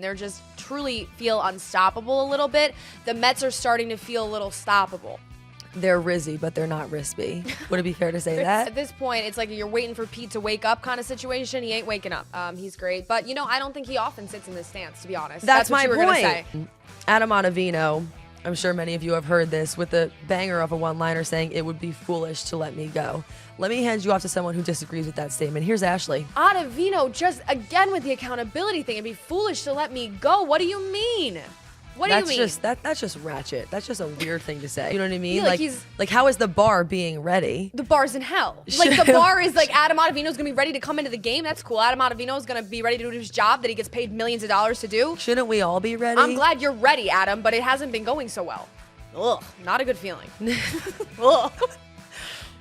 They're just truly feel unstoppable a little bit. The Mets are starting to feel a little stoppable. They're Rizzy, but they're not Rispy. Would it be fair to say that? At this point, it's like you're waiting for Pete to wake up kind of situation. He ain't waking up. He's great. But, I don't think he often sits in this stance, to be honest. That's what my you were point. Gonna say. Adam Ottavino, I'm sure many of you have heard this, with a banger of a one-liner saying, "It would be foolish to let me go." Let me hand you off to someone who disagrees with that statement. Here's Ashley. Ottavino, just again with the accountability thing. It'd be foolish to let me go. What do you mean? What do you mean? That's just ratchet. That's just a weird thing to say. You know what I mean? Yeah, like how is the bar being ready? The bar's in hell. Like the bar is like Adam Ottavino's gonna be ready to come into the game. That's cool. Adam Ottavino's gonna be ready to do his job that he gets paid millions of dollars to do. Shouldn't we all be ready? I'm glad you're ready, Adam, but it hasn't been going so well. Ugh, not a good feeling. Ugh.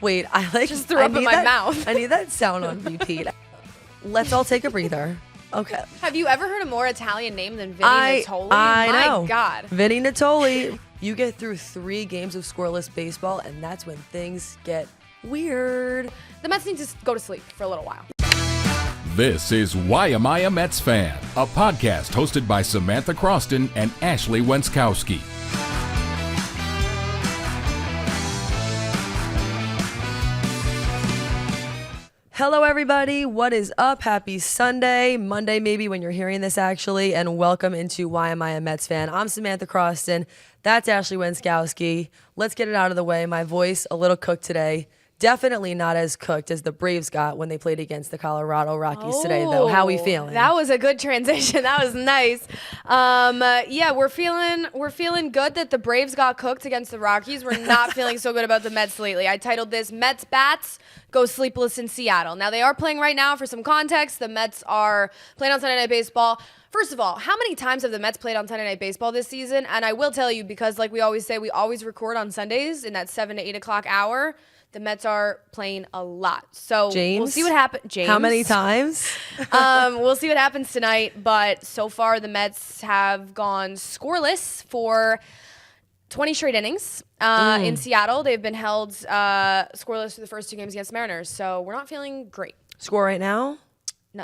Wait, just threw up in my mouth. I need that sound on repeat. Let's all take a breather. Okay. Have you ever heard a more Italian name than Vinny Nittoli? I know. My God. Vinny Nittoli. You get through 3 games of scoreless baseball, and that's when things get weird. The Mets need to go to sleep for a little while. This is Why Am I a Mets Fan? A podcast hosted by Samantha Croston and Ashley Wenskoski. Hello, everybody. What is up? Happy Sunday, Monday maybe when you're hearing this, actually, and welcome into Why Am I a Mets Fan? I'm Samantha Croston. That's Ashley Wenskoski. Let's get it out of the way. My voice, a little cooked today. Definitely not as cooked as the Braves got when they played against the Colorado Rockies today, though. How we feeling? That was a good transition. That was nice. Yeah, we're feeling good that the Braves got cooked against the Rockies. We're not feeling so good about the Mets lately. I titled this Mets Bats Go Sleepless in Seattle. Now, they are playing right now. For some context, the Mets are playing on Sunday Night Baseball. First of all, how many times have the Mets played on Sunday Night Baseball this season? And I will tell you, because like we always say, we always record on Sundays in that 7 to 8 o'clock hour. The Mets are playing a lot. So James, we'll see what happens. James. How many times? We'll see what happens tonight. But so far, the Mets have gone scoreless for 20 straight innings. In Seattle, they've been held scoreless for the first 2 games against Mariners. So we're not feeling great. Score right now?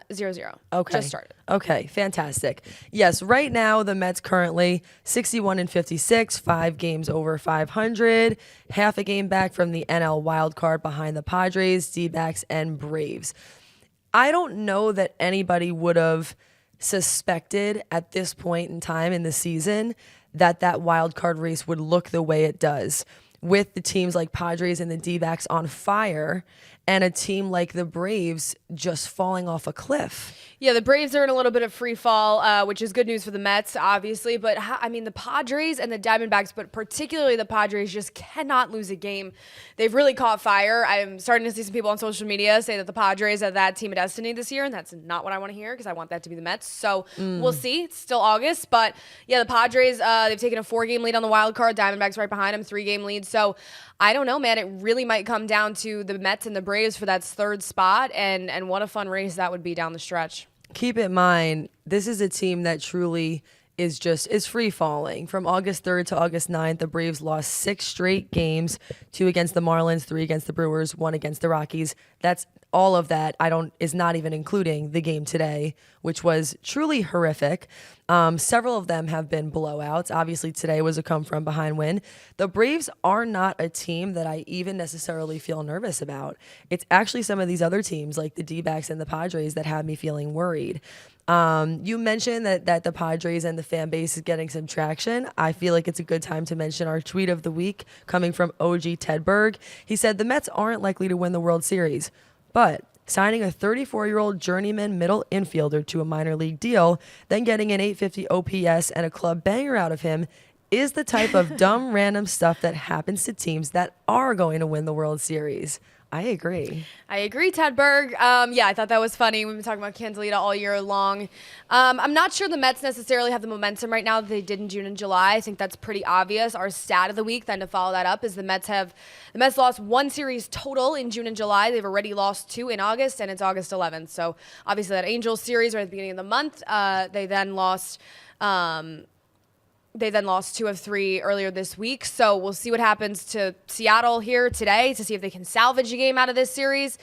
0-0. Okay. Just started. Okay, fantastic. Yes, right now the Mets currently 61-56, 5 games over 500, half a game back from the NL wild card behind the Padres, D-backs, and Braves. I don't know that anybody would have suspected at this point in time in the season that wild card race would look the way it does, with the teams like Padres and the D-backs on fire and a team like the Braves just falling off a cliff. Yeah, the Braves are in a little bit of free fall, which is good news for the Mets, obviously. But, I mean, the Padres and the Diamondbacks, but particularly the Padres, just cannot lose a game. They've really caught fire. I'm starting to see some people on social media say that the Padres are that team of destiny this year, and that's not what I want to hear because I want that to be the Mets. So we'll see. It's still August. But, yeah, the Padres, they've taken a 4-game lead on the wild card. Diamondbacks right behind them, 3-game lead. So I don't know, man. It really might come down to the Mets and the Braves for that 3rd spot, and what a fun race that would be down the stretch. Keep in mind, this is a team that truly is free falling. From August 3rd to August 9th, the Braves lost 6 straight games, 2 against the Marlins, 3 against the Brewers, 1 against the Rockies. That's all of that is not even including the game today, which was truly horrific. Several of them have been blowouts. Obviously, today was a come-from-behind win. The Braves are not a team that I even necessarily feel nervous about. It's actually some of these other teams, like the D-backs and the Padres, that have me feeling worried. You mentioned that the Padres and the fan base is getting some traction. I feel like it's a good time to mention our tweet of the week coming from OG Tedberg. He said, the Mets aren't likely to win the World Series, but signing a 34-year-old journeyman middle infielder to a minor league deal, then getting an 850 OPS and a club banger out of him is the type of dumb, random stuff that happens to teams that are going to win the World Series. I agree. Tedberg. Yeah, I thought that was funny. We've been talking about Candelita all year long. I'm not sure the Mets necessarily have the momentum right now that they did in June and July. I think that's pretty obvious. Our stat of the week, then, to follow that up, is the Mets lost 1 series total in June and July. They've already lost 2 in August, and it's August 11th. So obviously that Angels series right at the beginning of the month, they then lost 2 of 3 earlier this week. So we'll see what happens to Seattle here today to see if they can salvage a game out of this series.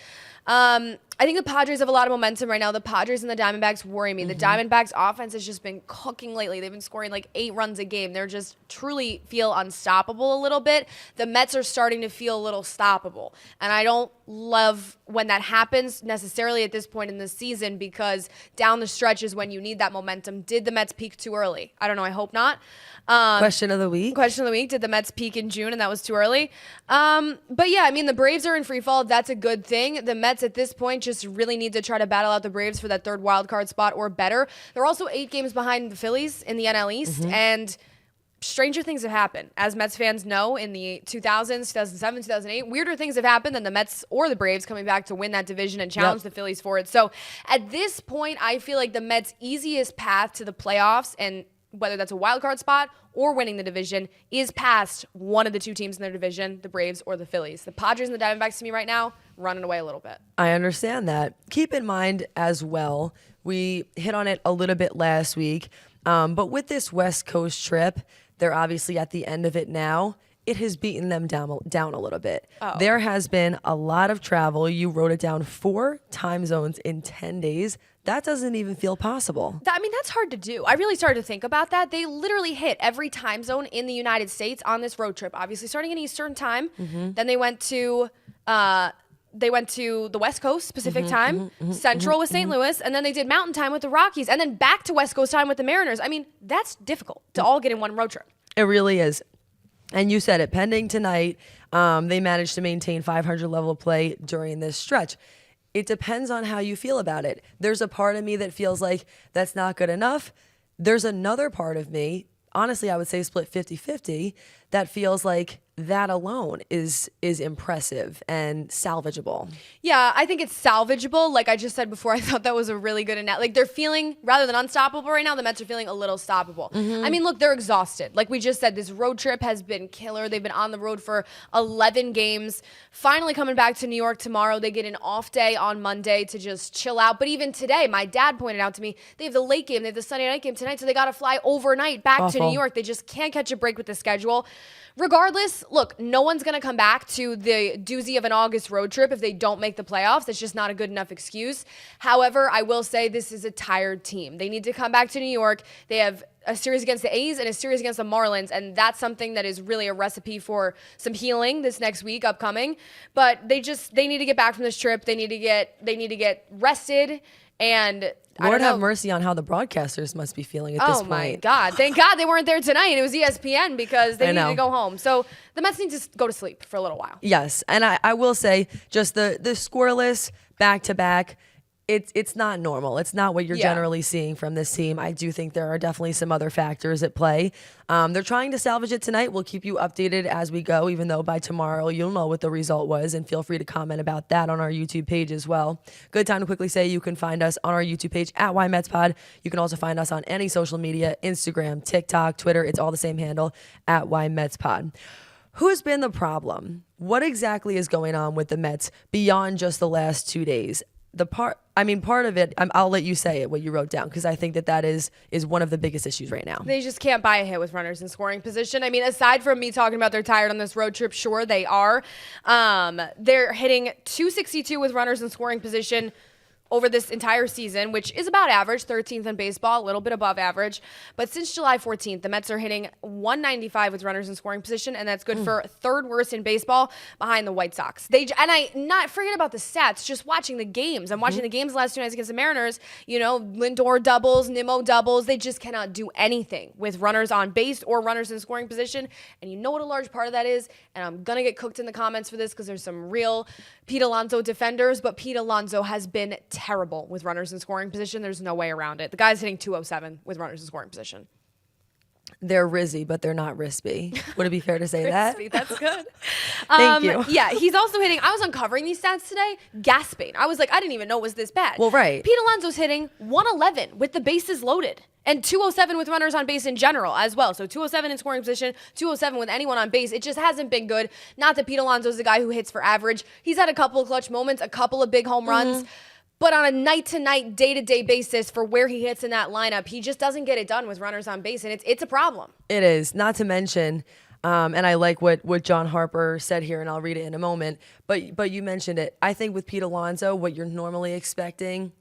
I think the Padres have a lot of momentum right now. The Padres and the Diamondbacks worry me. The Diamondbacks offense has just been cooking lately. They've been scoring like 8 runs a game. They're just truly feel unstoppable a little bit. The Mets are starting to feel a little stoppable. And I don't love when that happens necessarily at this point in the season, because down the stretch is when you need that momentum. Did the Mets peak too early? I don't know. I hope not. Question of the week. Did the Mets peak in June and that was too early? But yeah, I mean, the Braves are in free fall. That's a good thing. The Mets at this point just really need to try to battle out the Braves for that 3rd wild card spot or better. They're also 8 games behind the Phillies in the NL East, and stranger things have happened. As Mets fans know, in the 2000s, 2007, 2008, weirder things have happened than the Mets or the Braves coming back to win that division and challenge the Phillies for it. So at this point, I feel like the Mets' easiest path to the playoffs, and whether that's a wild card spot or winning the division, is past one of the 2 teams in their division, the Braves or the Phillies. The Padres and the Diamondbacks, to me right now, running away a little bit. I understand that. Keep in mind as well, we hit on it a little bit last week, but with this West Coast trip, they're obviously at the end of it now. It has beaten them down a little bit. There has been a lot of travel. You wrote it down, 4 time zones in 10 days. That doesn't even feel possible. I mean, that's hard to do. I really started to think about that. They literally hit every time zone in the United States on this road trip, obviously starting in Eastern time. Then they went to the West Coast Pacific time, Central with St. Louis, and then they did Mountain time with the Rockies, and then back to West Coast time with the Mariners. I mean, that's difficult to all get in one road trip. It really is. And you said it, pending tonight, they managed to maintain 500 level of play during this stretch. It depends on how you feel about it. There's a part of me that feels like that's not good enough. There's another part of me, honestly, I would say split 50-50, that feels like that alone is impressive and salvageable. Yeah, I think it's salvageable. Like I just said before, I thought that was a really good analogy. Like they're feeling, rather than unstoppable right now, the Mets are feeling a little stoppable. I mean, look, they're exhausted. Like we just said, this road trip has been killer. They've been on the road for 11 games. Finally coming back to New York tomorrow. They get an off day on Monday to just chill out. But even today, my dad pointed out to me, they have the late game, they have the Sunday night game tonight, so they got to fly overnight back to New York. They just can't catch a break with the schedule. Regardless, look, no one's going to come back to the doozy of an August road trip if they don't make the playoffs. It's just not a good enough excuse. However, I will say this is a tired team. They need to come back to New York. They have a series against the A's and a series against the Marlins, and that's something that is really a recipe for some healing this next week upcoming. But they need to get back from this trip. They need to get rested, and Lord have mercy on how the broadcasters must be feeling at this point. Oh my God. Thank God they weren't there tonight. It was ESPN because they needed to go home. So the Mets need to go to sleep for a little while. Yes. And I will say just the scoreless back-to-back, it's not normal. It's not what you're generally seeing from this team. I do think there are definitely some other factors at play. They're trying to salvage it tonight. We'll keep you updated as we go, even though by tomorrow you'll know what the result was, and feel free to comment about that on our YouTube page as well. Good time to quickly say you can find us on our YouTube page at YMetsPod. You can also find us on any social media, Instagram, TikTok, Twitter. It's all the same handle, at YMetsPod. Who's been the problem? What exactly is going on with the Mets beyond just the last 2 days? Part of it, I'll let you say it, what you wrote down, because I think that is one of the biggest issues right now. They just can't buy a hit with runners in scoring position. I mean, aside from me talking about they're tired on this road trip, sure, they are. They're hitting .262 with runners in scoring position over this entire season, which is about average, 13th in baseball, a little bit above average. But since July 14th, the Mets are hitting .195 with runners in scoring position, and that's good for 3rd worst in baseball behind the White Sox. Not forget about the stats, just watching the games. I'm watching the games the last 2 nights against the Mariners. You know, Lindor doubles, Nimmo doubles. They just cannot do anything with runners on base or runners in scoring position. And you know what a large part of that is? And I'm going to get cooked in the comments for this because there's some real Pete Alonso defenders, but Pete Alonso has been terrible with runners in scoring position. There's no way around it. The guy's hitting .207 with runners in scoring position. They're rizzy, but they're not rispy. Would it be fair to say that? That's good. Thank you. Yeah, he's also hitting, I was uncovering these stats today, gasping. I was like, I didn't even know it was this bad. Well, right. Pete Alonso's hitting .111 with the bases loaded. And .207 with runners on base in general as well. So .207 in scoring position, .207 with anyone on base. It just hasn't been good. Not that Pete Alonso's a guy who hits for average. He's had a couple of clutch moments, a couple of big home runs. But on a night-to-night, day-to-day basis for where he hits in that lineup, he just doesn't get it done with runners on base, and it's a problem. It is. Not to mention, And I like what John Harper said here, and I'll read it in a moment. But you mentioned it. I think with Pete Alonso, what you're normally expecting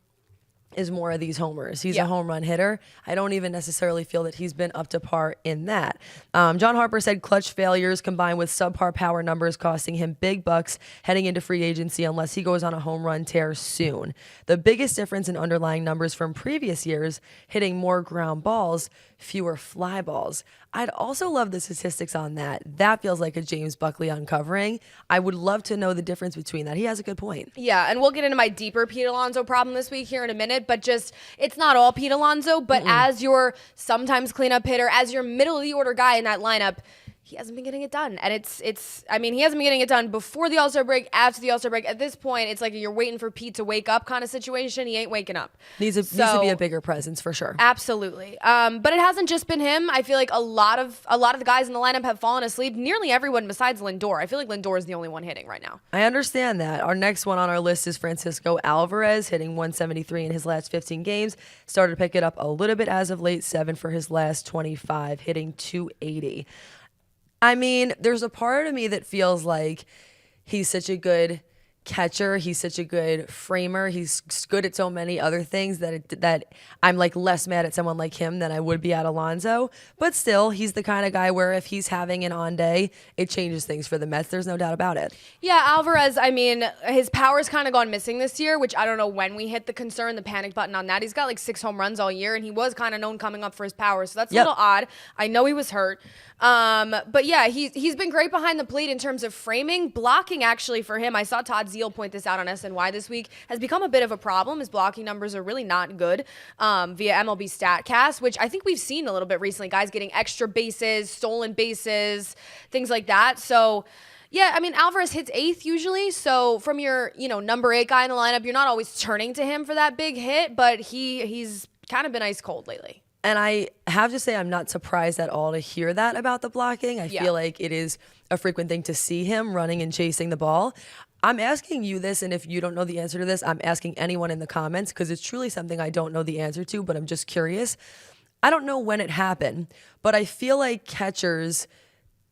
is more of these homers. He's a home run hitter. I don't even necessarily feel that he's been up to par in that. John Harper said clutch failures combined with subpar power numbers costing him big bucks heading into free agency unless he goes on a home run tear soon. The biggest difference in underlying numbers from previous years, hitting more ground balls, fewer fly balls. I'd also love the statistics on that. That feels like a James Buckley uncovering. I would love to know the difference between that. He has a good point. Yeah, and we'll get into my deeper Pete Alonso problem this week here in a minute, but just, it's not all Pete Alonso, but as your sometimes cleanup hitter, as your middle of the order guy in that lineup, he hasn't been getting it done. And I mean, he hasn't been getting it done before the All-Star break, after the All-Star break. At this point, it's like you're waiting for Pete to wake up kind of situation. He ain't waking up. Needs to be a bigger presence for sure. Absolutely. But it hasn't just been him. I feel like a lot of the guys in the lineup have fallen asleep. Nearly everyone besides Lindor. I feel like Lindor is the only one hitting right now. I understand that. Our next one on our list is Francisco Alvarez, hitting 173 in his last 15 games. Started to pick it up a little bit as of late, 7 for his last 25, hitting 280. I mean, there's a part of me that feels like he's such a good catcher. He's such a good framer. He's good at so many other things that I'm like less mad at someone like him than I would be at Alonso. But still, he's the kind of guy where if he's having an on day, it changes things for the Mets. There's no doubt about it. Yeah, Alvarez, I mean, his power's kind of gone missing this year, which I don't know when we hit the panic button on that. He's got like 6 home runs all year, and he was kind of known coming up for his power. So that's a little odd. I know he was hurt. But yeah, he's been great behind the plate in terms of framing. Blocking, actually, for him, I saw Todd Zeal point this out on SNY this week, has become a bit of a problem. His blocking numbers are really not good via MLB StatCast, which I think we've seen a little bit recently. Guys getting extra bases, stolen bases, things like that. So yeah, I mean, Alvarez hits 8th usually. So from your, number 8 guy in the lineup, you're not always turning to him for that big hit, but he's kind of been ice cold lately. And I have to say, I'm not surprised at all to hear that about the blocking. I feel like it is a frequent thing to see him running and chasing the ball. I'm asking you this, and if you don't know the answer to this, I'm asking anyone in the comments because it's truly something I don't know the answer to, but I'm just curious. I don't know when it happened, but I feel like catchers'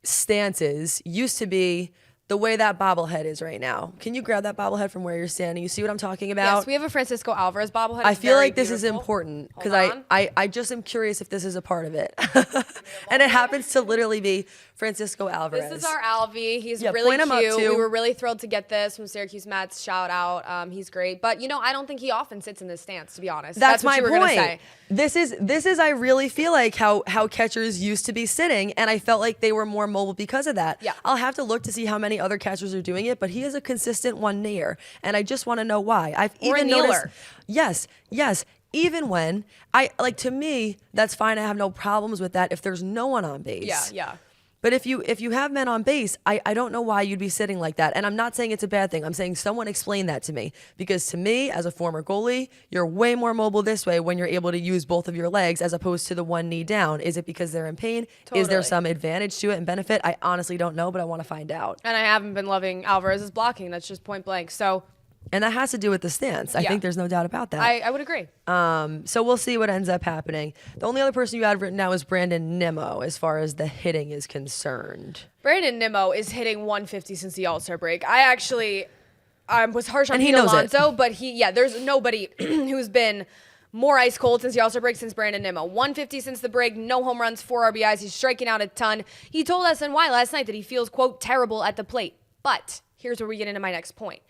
stances used to be the way that bobblehead is right now. Can you grab that bobblehead from where you're standing? You see what I'm talking about? Yes, we have a Francisco Alvarez bobblehead. I feel like this is important because I just am curious if this is a part of it. And it happens to literally be Francisco Alvarez. This is our Alvy. He's really cute. We were really thrilled to get this from Syracuse Mets. Shout out. He's great. But, I don't think he often sits in this stance, to be honest. That's what my you were gonna say. This is I really feel like how catchers used to be sitting, and I felt like they were more mobile because of that. Yeah. I'll have to look to see how many other catchers are doing it, but he is a consistent one near, and I just want to know why. I've even noticed. Yes. Even when to me, that's fine. I have no problems with that if there's no one on base. Yeah. But if you have men on base, I don't know why you'd be sitting like that. And I'm not saying it's a bad thing. I'm saying someone explain that to me. Because to me, as a former goalie, you're way more mobile this way when you're able to use both of your legs as opposed to the one knee down. Is it because they're in pain? Totally. Is there some advantage to it and benefit? I honestly don't know, but I want to find out. And I haven't been loving Alvarez's blocking. That's just point blank. So. And that has to do with the stance. I think there's no doubt about that. I would agree. So we'll see what ends up happening. The only other person you had written down is Brandon Nimmo as far as the hitting is concerned. Brandon Nimmo is hitting 150 since the All-Star break. I actually was harsh on Pete knows Alonso, but there's nobody who's been more ice cold since the All-Star break since Brandon Nimmo. 150 since the break, no home runs, 4 RBIs. He's striking out a ton. He told SNY last night that he feels, quote, terrible at the plate. But here's where we get into my next point.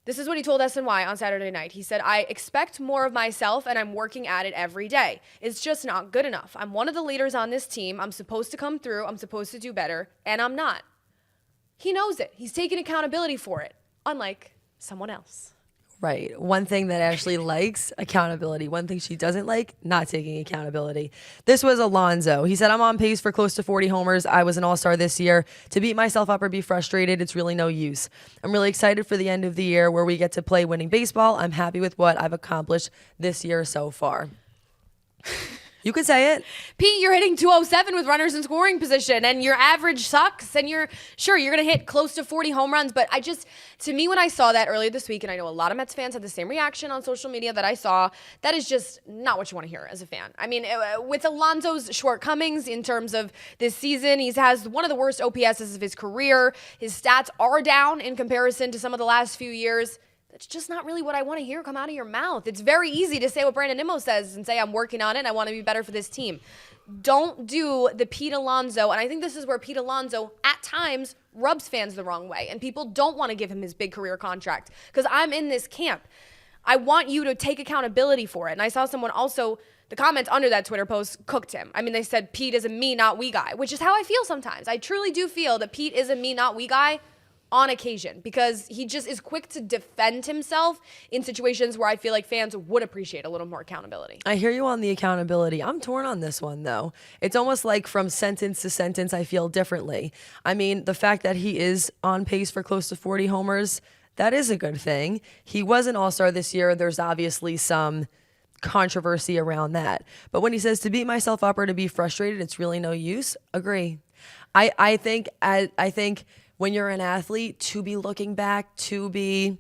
This is what he told SNY on Saturday night. He said, I expect more of myself, and I'm working at it every day. It's just not good enough. I'm one of the leaders on this team. I'm supposed to come through. I'm supposed to do better, and I'm not. He knows it. He's taking accountability for it, unlike someone else. Right. One thing that Ashley likes, accountability. One thing she doesn't like, not taking accountability. This was Alonso. He said, I'm on pace for close to 40 homers. I was an all-star this year. To beat myself up or be frustrated, it's really no use. I'm really excited for the end of the year where we get to play winning baseball. I'm happy with what I've accomplished this year so far. You could say it. Pete, you're hitting 207 with runners in scoring position, and your average sucks, and you're going to hit close to 40 home runs. But to me, when I saw that earlier this week, and I know a lot of Mets fans had the same reaction on social media that I saw, that is just not what you want to hear as a fan. I mean, with Alonso's shortcomings in terms of this season, he has one of the worst OPSs of his career. His stats are down in comparison to some of the last few years. That's just not really what I want to hear come out of your mouth. It's very easy to say what Brandon Nimmo says and say, I'm working on it and I want to be better for this team. Don't do the Pete Alonso, and I think this is where Pete Alonso at times rubs fans the wrong way, and people don't want to give him his big career contract because I'm in this camp. I want you to take accountability for it. And I saw someone also, the comments under that Twitter post cooked him. I mean, they said Pete is a me, not we guy, which is how I feel sometimes. I truly do feel that Pete is a me, not we guy on occasion because he just is quick to defend himself in situations where I feel like fans would appreciate a little more accountability. I hear you on the accountability. I'm torn on this one, though. It's almost like from sentence to sentence, I feel differently. I mean, the fact that he is on pace for close to 40 homers, that is a good thing. He was an all-star this year. There's obviously some controversy around that. But when he says to beat myself up or to be frustrated, it's really no use. Agree. I think when you're an athlete, to be looking back, to be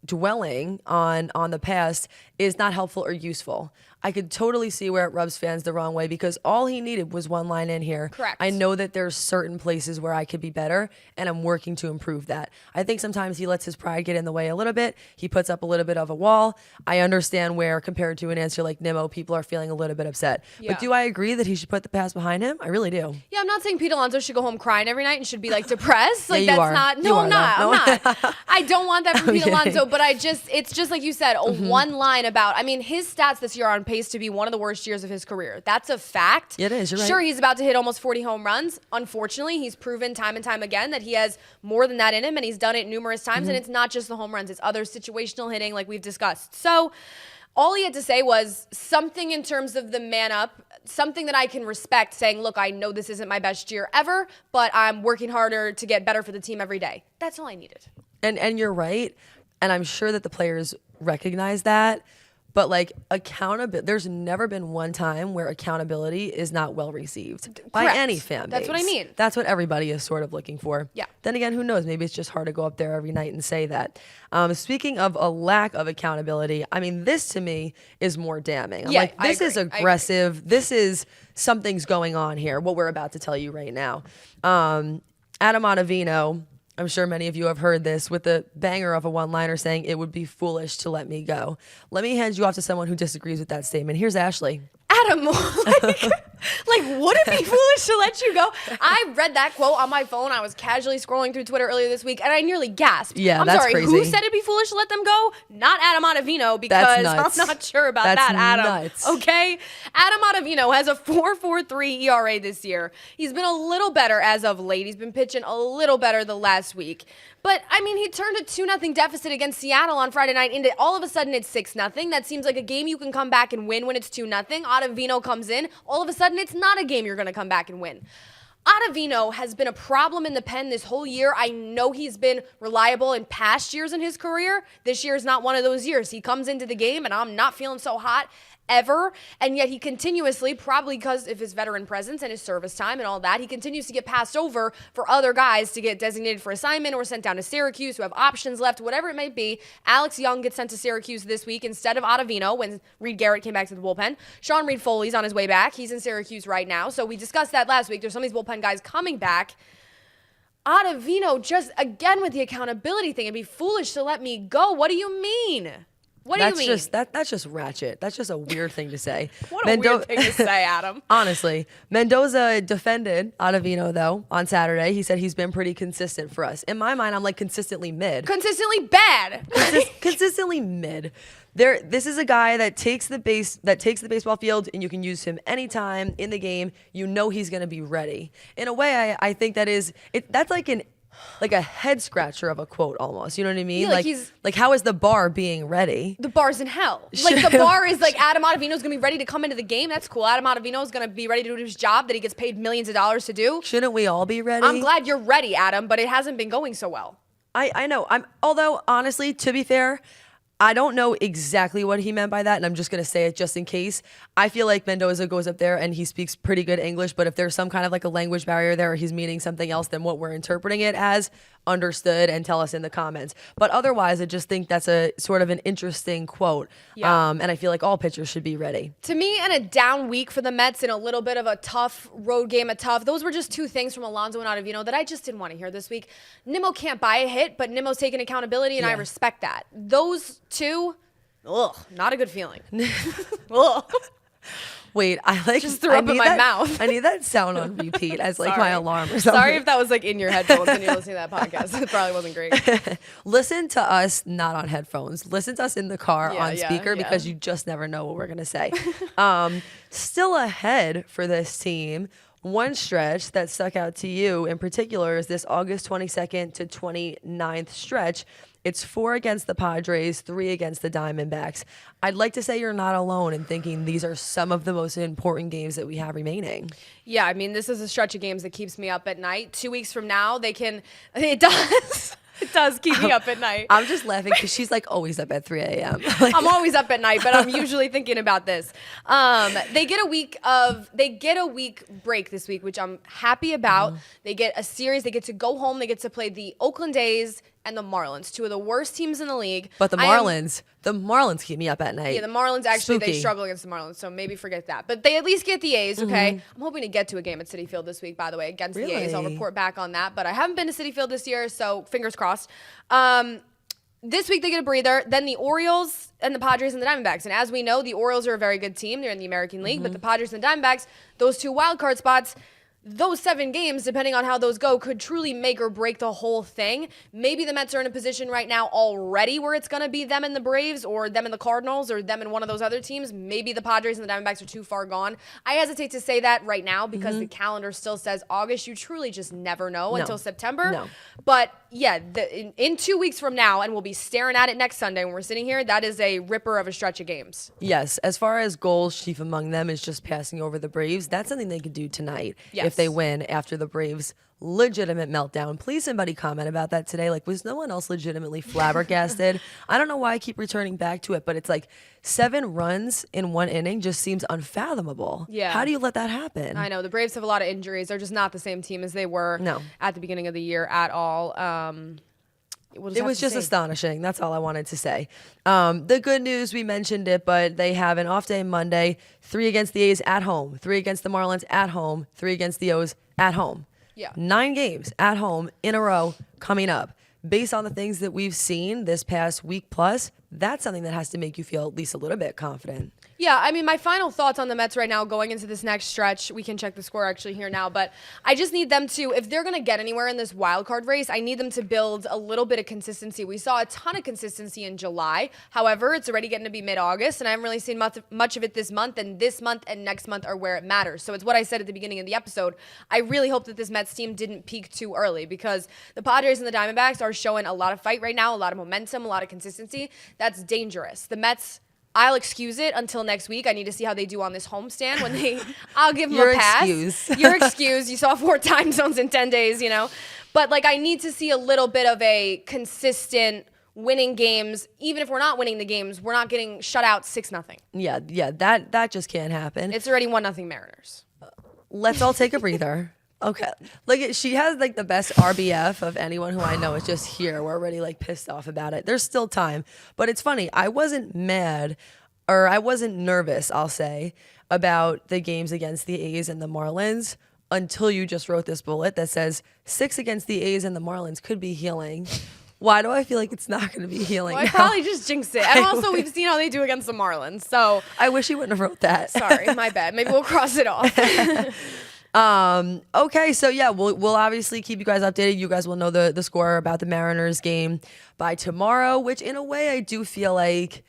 dwelling on the past is not helpful or useful. I could totally see where it rubs fans the wrong way because all he needed was one line in here. Correct. I know that there's certain places where I could be better, and I'm working to improve that. I think sometimes he lets his pride get in the way a little bit. He puts up a little bit of a wall. I understand where, compared to an answer like Nimmo, people are feeling a little bit upset. Yeah. But do I agree that he should put the past behind him? I really do. Yeah, I'm not saying Pete Alonso should go home crying every night and should be like depressed. Like Yeah, you that's are. not. You No, are, I'm though. not. No. I'm not. I don't want that from Pete Okay. Alonso. But it's just like you said, one line about. I mean, his stats this year are on pace to be one of the worst years of his career. That's a fact. It is. You're right. Sure, he's about to hit almost 40 home runs. Unfortunately, he's proven time and time again that he has more than that in him, and he's done it numerous times. And it's not just the home runs; it's other situational hitting, like we've discussed. So. All he had to say was something in terms of the man up, something that I can respect, saying, look, I know this isn't my best year ever, but I'm working harder to get better for the team every day. That's all I needed. And you're right. And I'm sure that the players recognize that. But like accountability, there's never been one time where accountability is not well received by Correct. any fan base. That's what I mean. That's what everybody is sort of looking for. Yeah. Then again, who knows? Maybe it's just hard to go up there every night and say that. Speaking of a lack of accountability, I mean, this to me is more damning. I'm Yeah, like, this I is agree. aggressive. This is something's going on here. What we're about to tell you right now. Adam Ottavino. I'm sure many of you have heard this with the banger of a one-liner saying it would be foolish to let me go. Let me hand you off to someone who disagrees with that statement. Here's Ashley. Adam, like, would it be foolish to let you go? I read that quote on my phone. I was casually scrolling through Twitter earlier this week, and I nearly gasped. Yeah, I'm that's sorry, crazy. who said it'd be foolish to let them go? Not Adam Ottavino, because nuts. I'm not sure about That's that, Adam. nuts. Okay? Adam Ottavino has a 4.43 ERA this year. He's been a little better as of late. He's been pitching a little better the last week. But, I mean, he turned a 2-0 deficit against Seattle on Friday night into all of a sudden it's 6-0. That seems like a game you can come back and win when it's 2-0. Ottavino comes in. All of a sudden it's not a game you're going to come back and win. Ottavino has been a problem in the pen this whole year. I know he's been reliable in past years in his career. This year is not one of those years. He comes into the game and I'm not feeling so hot ever, and yet he continuously, probably because of his veteran presence and his service time and all that, he continues to get passed over for other guys to get designated for assignment or sent down to Syracuse who have options left, whatever it may be. Alex Young gets sent to Syracuse this week instead of Ottavino when Reed Garrett came back to the bullpen. Sean Reed Foley's on his way back. He's in Syracuse right now, so we discussed that last week. There's some of these bullpen guys coming back. Ottavino, just again with the accountability thing, it'd be foolish to let me go. What do you mean? What do you mean? That's just ratchet. That's just a weird thing to say. What a weird thing to say, Adam. Honestly, Mendoza defended Ottavino though on Saturday. He said he's been pretty consistent for us. In my mind, I'm like consistently mid. Consistently bad. Consistently mid. This is a guy that takes the baseball field, and you can use him anytime in the game. You know he's going to be ready. In a way, I think that's like a head scratcher of a quote almost. You know what I mean? Yeah, like how is the bar being ready? The bar's in hell. Like the bar is like Adam Ottavino's gonna be ready to come into the game. That's cool. Adam Ottavino's gonna be ready to do his job that he gets paid millions of dollars to do. Shouldn't we all be ready? I'm glad you're ready, Adam, but it hasn't been going so well. I know. Although honestly, to be fair, I don't know exactly what he meant by that, and I'm just going to say it just in case. I feel like Mendoza goes up there and he speaks pretty good English, but if there's some kind of like a language barrier there or he's meaning something else than what we're interpreting it as, understood, and tell us in the comments. But otherwise, I just think that's a sort of an interesting quote. Yeah. And I feel like all pitchers should be ready. To me, and a down week for the Mets and a little bit of a tough road game, those were just two things from Alonso and Ottavino that I just didn't want to hear this week. Nimmo can't buy a hit, but Nimmo's taking accountability, and I respect that. Those two, not a good feeling. Ugh. Wait, I like just threw up in my mouth. I need that sound on repeat as like my alarm or something. Sorry if that was like in your headphones and you're listening to that podcast. It probably wasn't great. Listen to us not on headphones. Listen to us in the car on speaker because you just never know what we're gonna say. Still ahead for this team. One stretch that stuck out to you in particular is this August 22nd to 29th stretch. It's 4 against the Padres, 3 against the Diamondbacks. I'd like to say you're not alone in thinking these are some of the most important games that we have remaining. Yeah, I mean, this is a stretch of games that keeps me up at night. 2 weeks from now, it does. It does keep me up at night. I'm just laughing because she's like always up at 3 a.m. I'm always up at night, but I'm usually thinking about this. They get a week break this week, which I'm happy about. They get a series. They get to go home. They get to play the Oakland A's and the Marlins, two of the worst teams in the league. But the Marlins keep me up at night. Yeah, the Marlins actually, Spooky. they struggle against the Marlins, so maybe forget that. But they at least get the A's, okay? I'm hoping to get to a game at Citi Field this week, by the way, against the A's. I'll report back on that, but I haven't been to Citi Field this year, so fingers crossed. This week they get a breather. Then the Orioles and the Padres and the Diamondbacks. And as we know, the Orioles are a very good team. They're in the American League, but the Padres and the Diamondbacks, those two wild card spots, those 7 games, depending on how those go, could truly make or break the whole thing. Maybe the Mets are in a position right now already where it's going to be them and the Braves or them and the Cardinals or them and one of those other teams. Maybe the Padres and the Diamondbacks are too far gone. I hesitate to say that right now because the calendar still says August. You truly just never know until September. No. But yeah, in 2 weeks from now, and we'll be staring at it next Sunday when we're sitting here, that is a ripper of a stretch of games. Yes, as far as goals, chief among them is just passing over the Braves. That's something they could do tonight if they win after the Braves' legitimate meltdown. Please, somebody comment about that today. Like, was no one else legitimately flabbergasted? I don't know why I keep returning back to it, but it's like 7 runs in 1 inning just seems unfathomable. Yeah. How do you let that happen? I know. The Braves have a lot of injuries. They're just not the same team as they were at the beginning of the year at all. It was just astonishing. That's all I wanted to say. The good news, we mentioned it, but they have an off day Monday, 3 against the A's at home, 3 against the Marlins at home, 3 against the O's at home. Yeah. 9 games at home in a row coming up. Based on the things that we've seen this past week plus, that's something that has to make you feel at least a little bit confident. Yeah, I mean, my final thoughts on the Mets right now going into this next stretch, we can check the score actually here now, but I just need them to, if they're going to get anywhere in this wild card race, I need them to build a little bit of consistency. We saw a ton of consistency in July. However, it's already getting to be mid-August, and I haven't really seen much of it this month and next month are where it matters. So it's what I said at the beginning of the episode. I really hope that this Mets team didn't peak too early because the Padres and the Diamondbacks are showing a lot of fight right now, a lot of momentum, a lot of consistency. That's dangerous. The Mets, I'll excuse it until next week. I need to see how they do on this homestand I'll give them a pass. You're excused. You saw 4 time zones in 10 days, But like, I need to see a little bit of a consistent winning games. Even if we're not winning the games, we're not getting shut out 6-0. Yeah, that just can't happen. It's already 1-0 Mariners. Let's all take a breather. Okay. Like, she has like the best RBF of anyone who I know. It's just here. We're already like pissed off about it. There's still time. But it's funny. I wasn't mad or I wasn't nervous, I'll say, about the games against the A's and the Marlins until you just wrote this bullet that says 6 against the A's and the Marlins could be healing. Why do I feel like it's not going to be healing? Well, I probably just jinxed it. And also, we've seen how they do against the Marlins. So I wish you wouldn't have wrote that. Sorry, my bad. Maybe we'll cross it off. Okay, so yeah, we'll obviously keep you guys updated. You guys will know the score about the Mariners game by tomorrow, which in a way I do feel like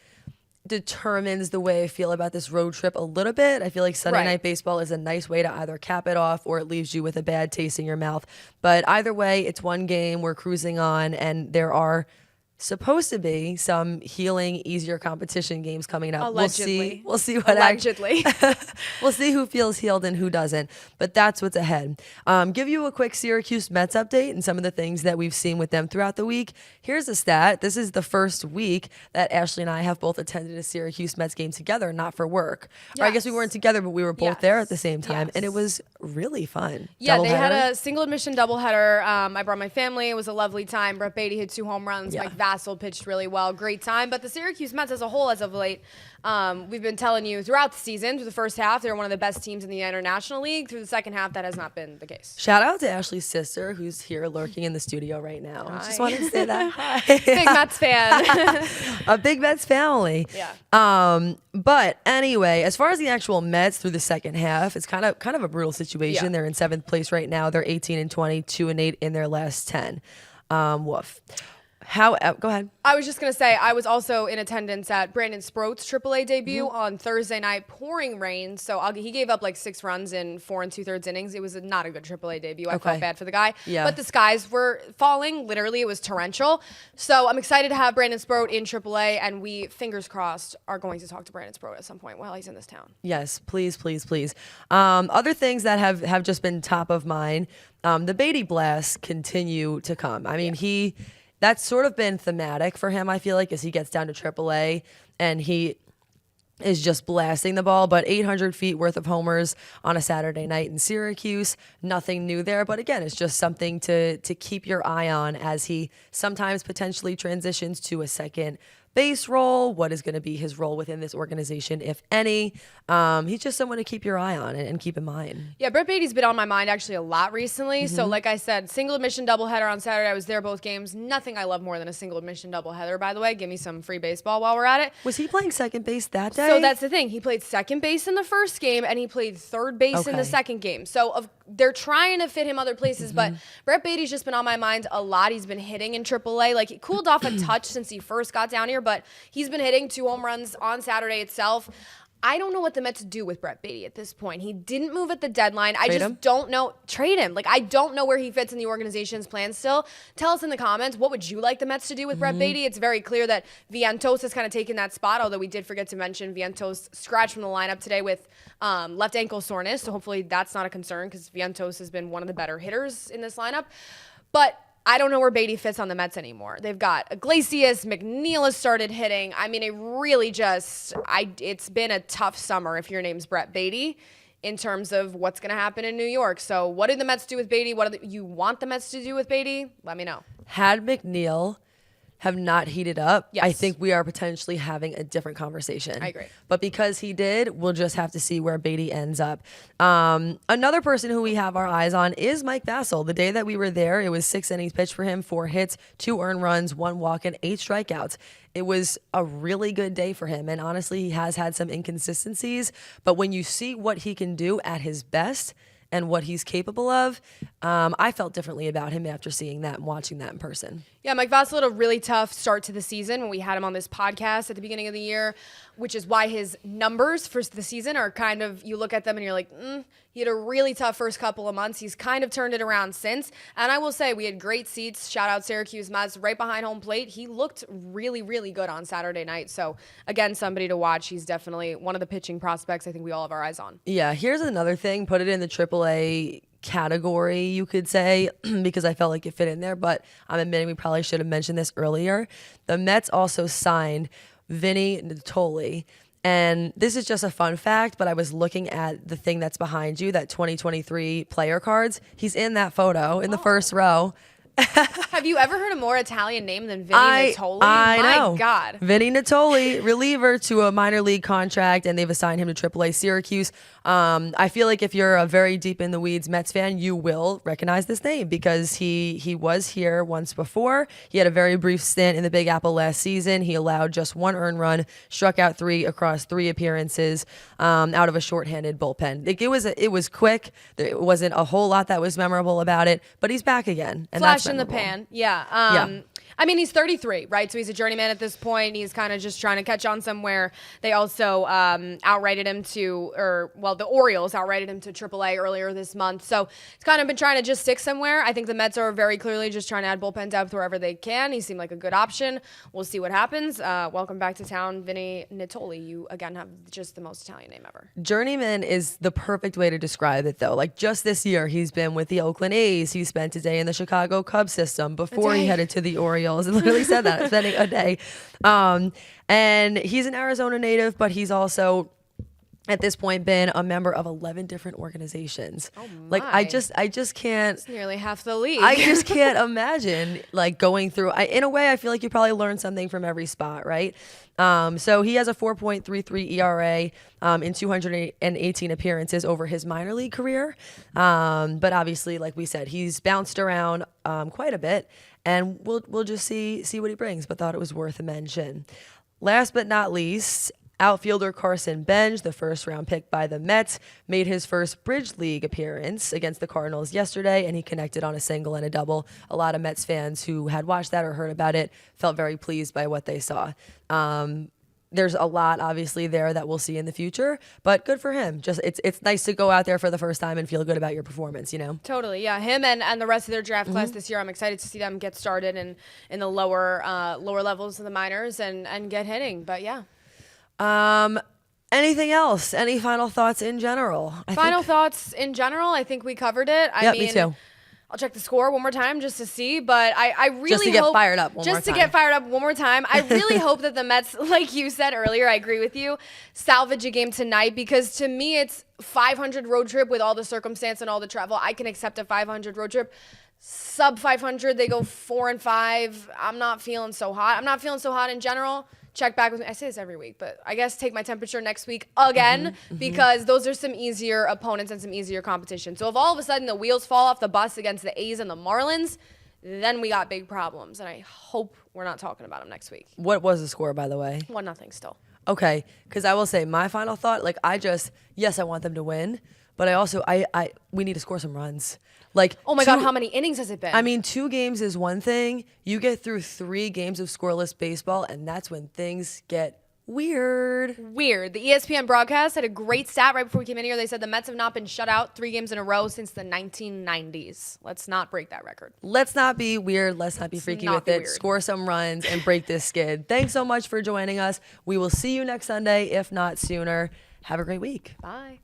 determines the way I feel about this road trip a little bit. I feel like Sunday Night Baseball is a nice way to either cap it off or it leaves you with a bad taste in your mouth. But either way, it's one game, we're cruising on, and there are supposed to be some healing, easier competition games coming up. Allegedly. We'll see what Allegedly. we'll see who feels healed and who doesn't. But that's what's ahead. Give you a quick Syracuse Mets update and some of the things that we've seen with them throughout the week. Here's a stat. This is the first week that Ashley and I have both attended a Syracuse Mets game together, not for work. Or I guess we weren't together, but we were both there at the same time. And it was really fun. Yeah, they had a single admission doubleheader. I brought my family. It was a lovely time. Brett Batty hit 2 home runs. Mike Vasil pitched really well. Great time. But the Syracuse Mets as a whole, as of late, we've been telling you throughout the season, through the first half, they're one of the best teams in the International League. Through the second half, that has not been the case. Shout out to Ashley's sister, who's here lurking in the studio right now. Hi. Just wanted to say that. Hi. Big Mets fan. A big Mets family. Yeah. But anyway, as far as the actual Mets through the second half, it's kind of a brutal situation. Yeah. They're in 7th place right now. They're 18-20, 2-8 in their last 10. Woof. Go ahead. I was just going to say, I was also in attendance at Brandon Sproat's AAA debut on Thursday night, pouring rain. So he gave up like 6 runs in 4 2/3 innings. It was not a good AAA debut. I felt bad for the guy. Yeah. But the skies were falling. Literally, it was torrential. So I'm excited to have Brandon Sproat in AAA, and we, fingers crossed, are going to talk to Brandon Sproat at some point while he's in this town. Yes, please, please, please. Other things that have just been top of mind, the Batty blasts continue to come. I mean, that's sort of been thematic for him, I feel like, as he gets down to AAA and he is just blasting the ball. But 800 feet worth of homers on a Saturday night in Syracuse, nothing new there. But again, it's just something to keep your eye on as he sometimes potentially transitions to a second base role. What is going to be his role within this organization, if any? He's just someone to keep your eye on and keep in mind. Yeah, Brett Baty's been on my mind actually a lot recently. So like I said, single admission doubleheader on Saturday. I was there both games. Nothing I love more than a single admission doubleheader, by the way. Give me some free baseball while we're at it. Was he playing second base that day? So that's the thing. He played second base in the first game, and he played third base in the second game. So they're trying to fit him other places, but Brett Baty's just been on my mind a lot. He's been hitting in AAA. Like, he cooled off a touch since he first got down here, but he's been hitting 2 home runs on Saturday itself. I don't know what the Mets do with Brett Baty at this point. He didn't move at the deadline. I just don't know. Trade him. Like, I don't know where he fits in the organization's plan still. Tell us in the comments, what would you like the Mets to do with Brett Baty? It's very clear that Vientos has kind of taken that spot, although we did forget to mention Vientos scratched from the lineup today with left ankle soreness. So hopefully that's not a concern, because Vientos has been one of the better hitters in this lineup. But I don't know where Baty fits on the Mets anymore. They've got Iglesias, McNeil has started hitting. I mean, it really it's been a tough summer if your name's Brett Baty in terms of what's going to happen in New York. So what do the Mets do with Baty? What do you want the Mets to do with Baty? Let me know. Had McNeil have not heated up, Yes. I think we are potentially having a different conversation. I agree. But because he did, we'll just have to see where Baty ends up. Another person who we have our eyes on is Mike Vasil. The day that we were there, it was 6 innings pitched for him, 4 hits, 2 earned runs, 1 walk, and 8 strikeouts. It was a really good day for him. And honestly, he has had some inconsistencies. But when you see what he can do at his best and what he's capable of, I felt differently about him after seeing that and watching that in person. Yeah, Mike Vasil had a really tough start to the season when we had him on this podcast at the beginning of the year, which is why his numbers for the season are kind of, you look at them and you're like, he had a really tough first couple of months. He's kind of turned it around since. And I will say, we had great seats. Shout out Syracuse Mets right behind home plate. He looked really, really good on Saturday night. So again, somebody to watch. He's definitely one of the pitching prospects I think we all have our eyes on. Yeah, here's another thing. Put it in the AAA category, you could say, because I felt like it fit in there, but I'm admitting we probably should have mentioned this earlier. The Mets also signed VINNY NITTOLI. And this is just a fun fact, but I was looking at the thing that's behind you, that 2023 player cards. He's in that photo in the first row. Have you ever heard a more Italian name than VINNY NITTOLI? I know. My God. VINNY NITTOLI, reliever to a minor league contract, and they've assigned him to AAA Syracuse. I feel like if you're a very deep in the weeds Mets fan, you will recognize this name because he was here once before. He had a very brief stint in the Big Apple last season. He allowed just 1 earned run, struck out 3 across 3 appearances out of a shorthanded bullpen. It was quick. There wasn't a whole lot that was memorable about it, but he's back again. And Flash that's in the memorable. pan. Yeah. I mean, he's 33, right? So he's a journeyman at this point. He's kind of just trying to catch on somewhere. They also outrighted him the Orioles outrighted him to AAA earlier this month. So he's kind of been trying to just stick somewhere. I think the Mets are very clearly just trying to add bullpen depth wherever they can. He seemed like a good option. We'll see what happens. Welcome back to town, Vinny Nittoli. You, again, have just the most Italian name ever. Journeyman is the perfect way to describe it, though. Like, just this year, he's been with the Oakland A's. He spent a day in the Chicago Cubs system before he headed to the Orioles. It literally said that, spending a day. And he's an Arizona native, but he's also, at this point, been a member of 11 different organizations. Oh my. Like, I just can't. It's nearly half the league. I just can't imagine, like, going through. In a way, I feel like you probably learn something from every spot, right? So he has a 4.33 ERA in 218 appearances over his minor league career. But obviously, like we said, he's bounced around quite a bit, and we'll just see what he brings. But thought it was worth a mention. Last but not least, outfielder Carson, the first-round pick by the Mets, made his first Bridge League appearance against the Cardinals yesterday, and he connected on a single and a double. A lot of Mets fans who had watched that or heard about it felt very pleased by what they saw. There's a lot, obviously, there that we'll see in the future, but good for him. Just it's nice to go out there for the first time and feel good about your performance, you know? Totally, yeah. Him and the rest of their draft class this year, I'm excited to see them get started in the lower levels of the minors and get hitting, but yeah. Anything else? Any final thoughts in general? Final thoughts in general? I think we covered it. Yeah, me too. I'll check the score one more time just to see, but I really just to hope, get fired up one more time. Just to get fired up one more time. I really hope that the Mets, like you said earlier, I agree with you, salvage a game tonight, because to me it's 500 road trip with all the circumstance and all the travel. I can accept a 500 road trip. Sub 500, they go 4-5. I'm not feeling so hot. I'm not feeling so hot in general. Check back with me. I say this every week, but I guess take my temperature next week again, because those are some easier opponents and some easier competition. So if all of a sudden the wheels fall off the bus against the A's and the Marlins, then we got big problems. And I hope we're not talking about them next week. What was the score, by the way? 1-0 still. Okay, because I will say my final thought, like, yes, I want them to win, but I also, we need to score some runs. Like, oh my God, how many innings has it been? I mean, 2 games is one thing. You get through 3 games of scoreless baseball, and that's when things get weird. The ESPN broadcast had a great stat right before we came in here. They said the Mets have not been shut out 3 games in a row since the 1990s. Let's not break that record. Let's not be weird. Let's not be freaky with it. Weird. Score some runs and break this skid. Thanks so much for joining us. We will see you next Sunday, if not sooner. Have a great week. Bye.